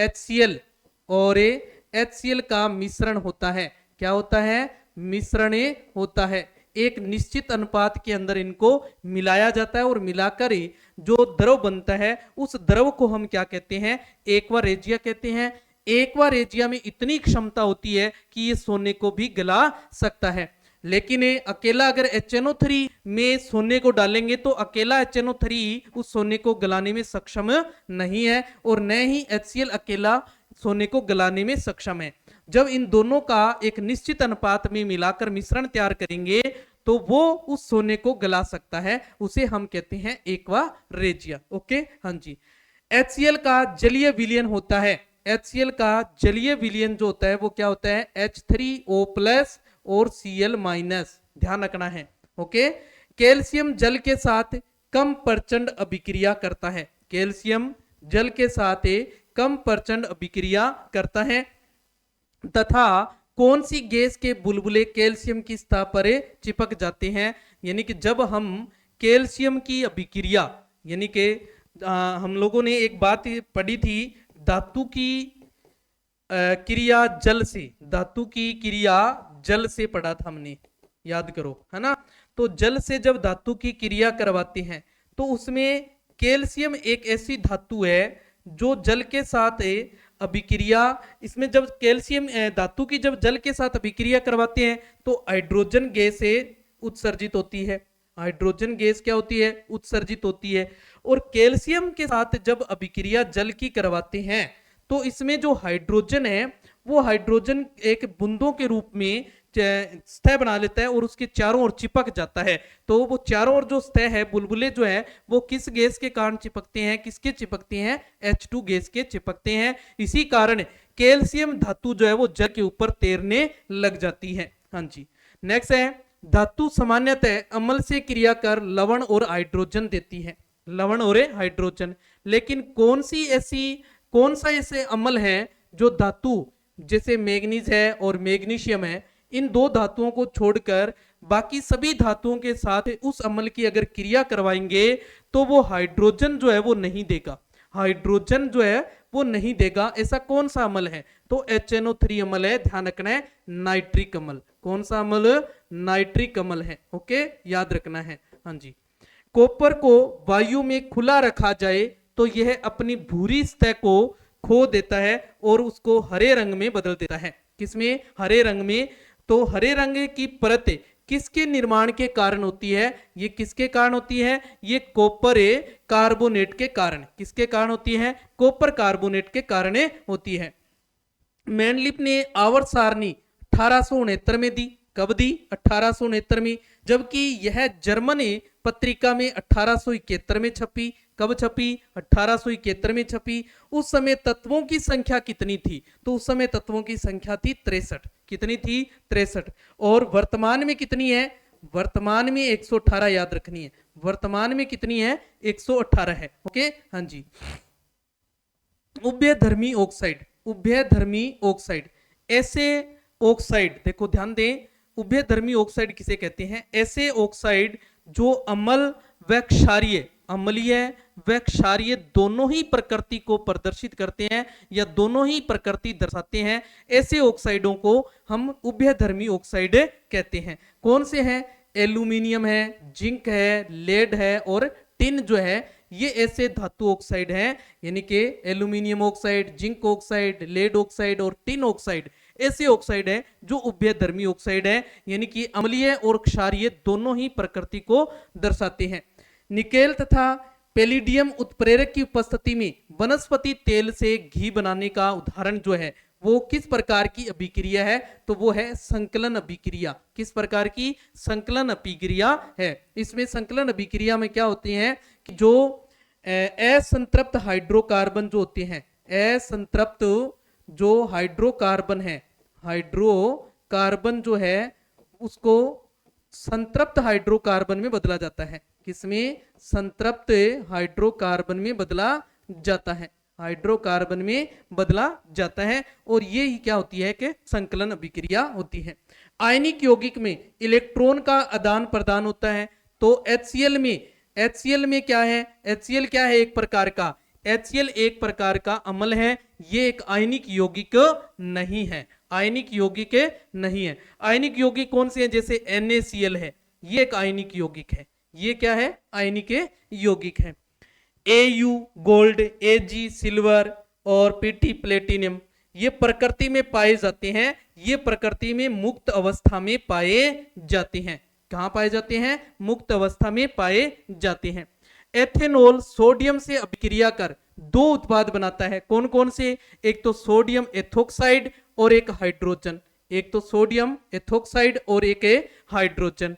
HCl का मिश्रण होता है। क्या होता है? मिश्रण होता है। एक निश्चित अनुपात के अंदर इनको मिलाया जाता है और मिलाकर जो द्रव बनता है उस द्रव को हम क्या कहते हैं? एक्वा रेजिया कहते हैं। एक्वा रेजिया में इतनी क्षमता होती है कि ये सोने को भी गला सकता है। लेकिन अकेला अगर HNO3 में सोने को डालेंगे तो अकेला HNO3 उस सोने को गलाने में सक्षम नहीं है और न ही HCl अकेला सोने को गलाने में सक्षम है। जब इन दोनों का एक निश्चित अनुपात में मिलाकर मिश्रण तैयार करेंगे तो वो उस सोने को गला सकता है, उसे हम कहते हैं एक्वा रेजिया। ओके, हाँ जी। HCl का जलीय विलयन होता है HCl का जलीय विलयन जो होता है वो क्या होता है H3O+ और Cl-। ध्यान रखना है। ओके, कैल्शियम जल के साथ कम प्रचंड अभिक्रिया करता है। कैल्शियम जल के साथ कम प्रचंड अभिक्रिया करता है तथा कौन सी गैस के बुलबुले कैल्शियम की सतह पर चिपक जाते हैं। यानी कि जब हम कैल्शियम की अभिक्रिया, यानी कि हम लोगों ने एक बात पढ़ी थी, धातु की क्रिया जल से, धातु की क्रिया जल से पढ़ा था हमने, याद करो, है ना। तो जल से जब धातु की क्रिया करवाते हैं तो उसमें कैल्शियम एक ऐसी धातु है जो जल के साथ अभिक्रिया, इसमें जब कैल्शियम धातु की जब जल के साथ अभिक्रिया करवाते हैं तो हाइड्रोजन गैस उत्सर्जित होती है। हाइड्रोजन गैस क्या होती है, उत्सर्जित होती है। और कैल्शियम के साथ जब अभिक्रिया जल की करवाते हैं तो इसमें जो हाइड्रोजन है वो हाइड्रोजन एक बूंदों के रूप में सतह बना लेता है और उसके चारों ओर चिपक जाता है। तो वो चारों ओर जो सतह है, बुलबुले जो है वो किस गैस के कारण चिपकते हैं, किसके चिपकते हैं, H2 गैस के चिपकते हैं। इसी कारण कैल्शियम धातु जो है वो जल के ऊपर तैरने लग जाती है। हाँ जी, नेक्स्ट है, धातु सामान्यतः अम्ल से क्रिया कर लवण और हाइड्रोजन देती है। लवण और हाइड्रोजन, लेकिन कौन सा ऐसे अम्ल है जो धातु जैसे मैग्नीज है और मैग्नीशियम है, इन दो धातुओं को छोड़कर बाकी सभी धातुओं के साथ उस अम्ल की अगर क्रिया करवाएंगे तो वो हाइड्रोजन जो है वो नहीं देगा। हाइड्रोजन जो है वो नहीं देगा। ऐसा कौन सा अम्ल है, तो HNO3 अम्ल है। ध्यान रखना है, नाइट्रिक अम्ल। कौन सा अम्ल, नाइट्रिक अम्ल है। ओके, याद रखना है। हाँ जी, कॉपर को वायु में खुला रखा जाए तो यह अपनी भूरी सतह को खो देता है और उसको हरे रंग में बदल देता है। किसमें, हरे रंग में। तो हरे रंग की परत किसके निर्माण के कारण होती है, ये किसके कारण होती है, ये कॉपर कार्बोनेट के कारण। किसके कारण होती है, कॉपर कार्बोनेट के कारण होती है। मैनलिप ने आवर्त सारणी 1869 में दी। कब दी, 1869 में, जबकि यह जर्मन पत्रिका में 1871 में छपी। कब छपी, 1871 में छपी। उस समय तत्वों की संख्या कितनी थी, तो उस समय तत्वों की संख्या थी 63। कितनी थी, 63। और वर्तमान में कितनी है, वर्तमान में 118, याद रखनी है। वर्तमान में कितनी है, 118 है। ओके, हाँ जी। उभयधर्मी ऑक्साइड, उभयधर्मी ऑक्साइड, ऐसे ऑक्साइड, देखो ध्यान दें, उभयधर्मी ऑक्साइड किसे कहते हैं, ऐसे ऑक्साइड जो अम्ल व क्षारीय, अम्लीय व क्षारीय दोनों ही प्रकृति को प्रदर्शित करते हैं या दोनों ही प्रकृति दर्शाते हैं, ऐसे ऑक्साइडों को हम उभयधर्मी ऑक्साइड कहते हैं। कौन से हैं, एल्यूमिनियम है, जिंक है, लेड है और टिन जो है, ये ऐसे धातु ऑक्साइड हैं। यानी कि aluminium oxide, zinc oxide, lead oxide और टिन ऑक्साइड ऐसे ऑक्साइड है जो उभयधर्मी ऑक्साइड है, यानी कि अम्लीय और क्षारीय दोनों ही प्रकृति को दर्शाते हैं। निकेल तथा पैलिडियम उत्प्रेरक की उपस्थिति में वनस्पति तेल से घी बनाने का उदाहरण जो है वो किस प्रकार की अभिक्रिया है, तो वो है संकलन अभिक्रिया। किस प्रकार की, संकलन अभिक्रिया है। इसमें संकलन अभिक्रिया में क्या होती है कि जो असंतृप्त हाइड्रोकार्बन जो होते हैं, असंतृप्त जो हाइड्रोकार्बन है, हाइड्रोकार्बन जो है उसको संतृप्त हाइड्रोकार्बन में बदला जाता है। किसमें, संतृप्त हाइड्रोकार्बन में बदला जाता है, हाइड्रोकार्बन में बदला जाता है। और ये ही क्या होती है कि संकलन अभिक्रिया होती है। आयनिक यौगिक में इलेक्ट्रॉन का आदान प्रदान होता है। तो HCl में क्या है, HCl क्या है, एक प्रकार का, HCl एक प्रकार का अम्ल है। ये एक आयनिक यौगिक नहीं है, आयनिक यौगिक नहीं है। आयनिक यौगिक कौन से हैं, जैसे NaCl है, ये एक आयनिक यौगिक है। ये क्या है, आयनिक यौगिक है। Au गोल्ड, Ag सिल्वर और Pt प्लेटिनियम ये प्रकृति में पाए जाते हैं। ये प्रकृति में मुक्त अवस्था में पाए जाते हैं। कहां पाए जाते हैं, मुक्त अवस्था में पाए जाते हैं। एथेनॉल सोडियम से अभिक्रिया कर दो उत्पाद बनाता है। कौन कौन से, एक तो सोडियम एथोक्साइड और एक हाइड्रोजन। एक तो सोडियम एथोक्साइड और एक हाइड्रोजन।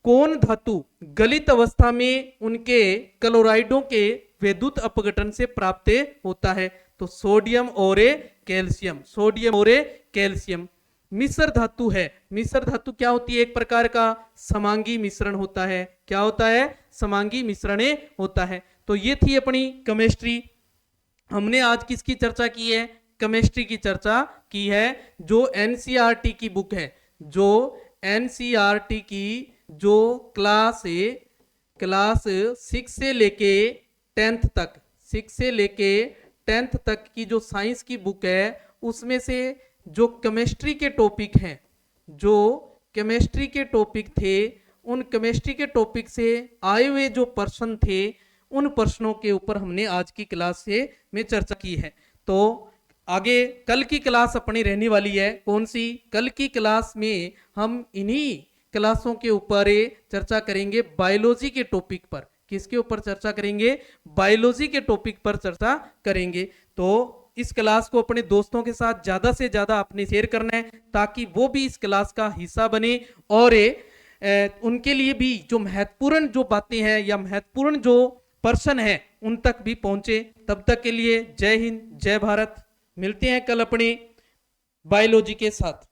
कौन धातु गलित अवस्था में उनके क्लोराइडों के विद्युत अपघटन से प्राप्त होता है, तो सोडियम और कैल्शियम, सोडियम और कैल्शियम। मिश्र धातु है, मिश्र धातु क्या होती है? एक प्रकार का समांगी मिश्रण होता है। क्या होता है? समांगी मिश्रण होता है। तो ये थी अपनी केमिस्ट्री। हमने आज किसकी चर्चा की है? केमिस्ट्री की चर्चा की है। जो एनसीईआरटी की बुक है, जो एनसीईआरटी की जो क्लास 6 से लेके 10th तक, 6 से लेके 10th तक की जो साइंस की बुक है, उसमें से जो केमिस्ट्री के टॉपिक हैं, जो केमिस्ट्री के टॉपिक थे, उन केमिस्ट्री के टॉपिक से आए हुए जो प्रश्न थे, उन प्रश्नों के ऊपर हमने आज की क्लास में चर्चा की है। तो आगे कल की क्लास अपनी रहने वाली है। कौन सी? कल की क्लास में हम इन्हीं क्लासों के ऊपर चर्चा करेंगे बायोलॉजी के टॉपिक पर। किसके ऊपर चर्चा करेंगे? बायोलॉजी के टॉपिक पर चर्चा करेंगे। तो इस क्लास को अपने दोस्तों के साथ ज्यादा से ज्यादा आपने शेयर करना है, ताकि वो भी इस क्लास का हिस्सा बने और उनके लिए भी जो महत्वपूर्ण जो बातें हैं या महत्वपूर्ण जो प्रश्न है उन तक भी पहुंचे। तब तक के लिए जय हिंद, जय भारत। मिलते हैं कल अपने बायोलॉजी के साथ।